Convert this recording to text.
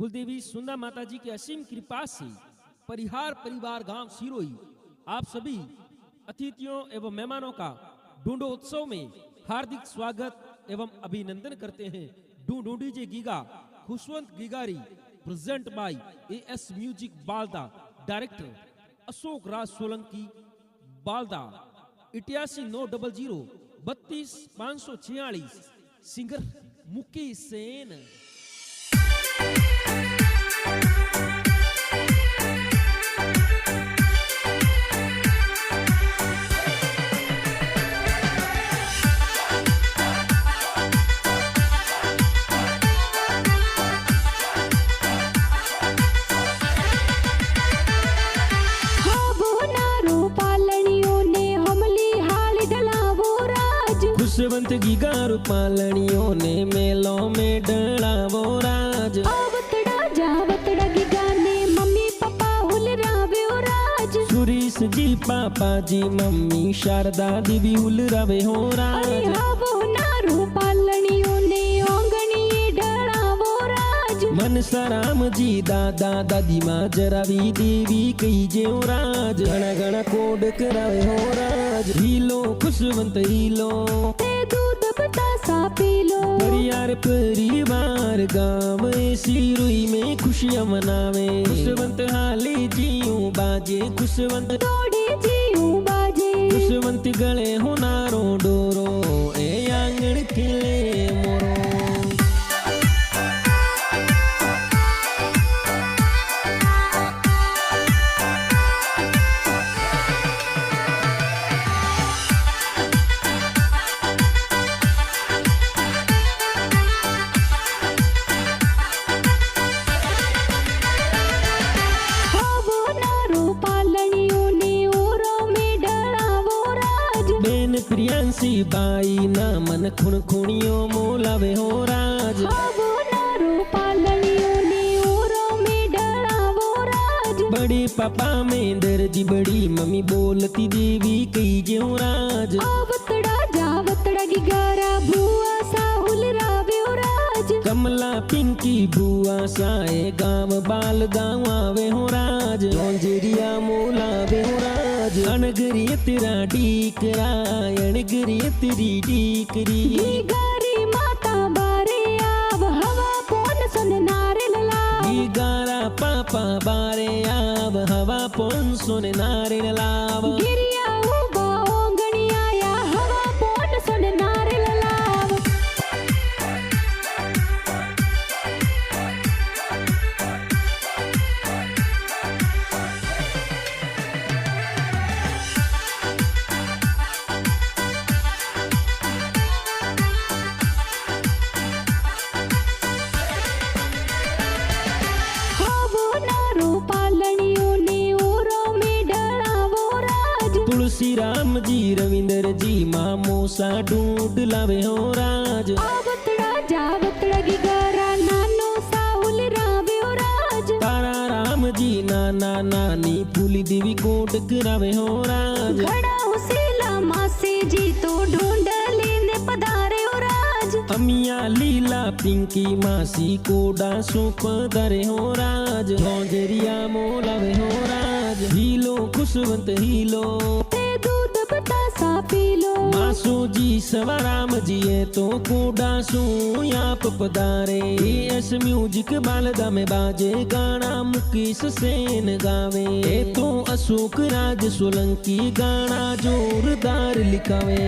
कुलदेवी सुंदा माता जी की असीम कृपा से परिहार परिवार गांव सिरोही आप सभी अतिथियों एवं मेहमानों का ढूंढो उत्सव में हार्दिक स्वागत एवं अभिनंदन करते हैं। ढूंढी जे गीगा खुशवंत गिगारी प्रेजेंट बाय एएस म्यूजिक बालदा, डायरेक्टर अशोक राज सोलंकी बालदा, 8890 32 546, सिंगर मुकेश सेन। खुशवंत गीगारू पालनियों ने मेलों में डलावो राज। आवतड़ा जावतड़ा गीगा ने मम्मी पापा हुलरावे ओ राज। सुरेश जी पापा जी मम्मी शारदा देवी हुलरावे हो राज। अरे आवो नारू पालनियों ने ओंगणिये डलावो राज। मनसाराम जी दादा दादी माँ जरावी देवी कही जे हो राज। घना घना कोड करावे हो राज। हीलो खुशवंत हीलो दूध बतासा पी लो। परिवार परिवार गाँव सिरोही में खुशियाँ मनावे। खुशवंत हाले जियो बाजे, खुशवंत तोड़े जियो बाजे। खुशवंत गले होनारो डोरो ए आंगन खिले मोरो। प्रियांशी बाई ना मन खुण खुणियों मोलावे हो राज। आवो नारो पालनियों ने ओरो में डरावो राज। बड़े पापा में दर्जी बड़ी मम्मी बोलती देवी कही जे हो राज। आवतड़ा जावतड़ा गिगारा बुआ साहुल रावे हो राज। कमला पिंकी बुआ साए गाँव बाल गाँव आवे हो राज। जोंजरिया मोलावे हो राज। अनगरी तेरा डीकरा अनगरी तेरी डीकरी। गिगारी माता बारे आव हवा पोन सुन नारियल लाव। गिगारा पापा बारे आव हवा पोन सुन नारियल लाव। गिरिया उबा ओंगणिया या हवा पोन सुन नारियल लाव। तुलसी राम जी रविंदर जी मामोसा ढूंढ लावे हो राज। आवतड़ा जावतड़ा गिगारा नानो साहुल रावे हो राज। तारा राम जी नाना नानी फूली देवी कोट करावे हो राज। घड़ा हुसेला मासे जी तो ढूंढ लेने पधारे हो राज। अमिया लीला पिंकी मासी कोडा सो पधारे हो राज। जोंजरिया मोलावे हो राज। हीलो खुशवंत हीलो दूध बतासा पी लो। मासो जी सवाराम जी है तो कोडा सो आप पधारे। एएस म्यूजिक बालदा में बाजे गाना मुकेश सेन गावे। तो अशोक राज सोलंकी गाना जोरदार लिखावे।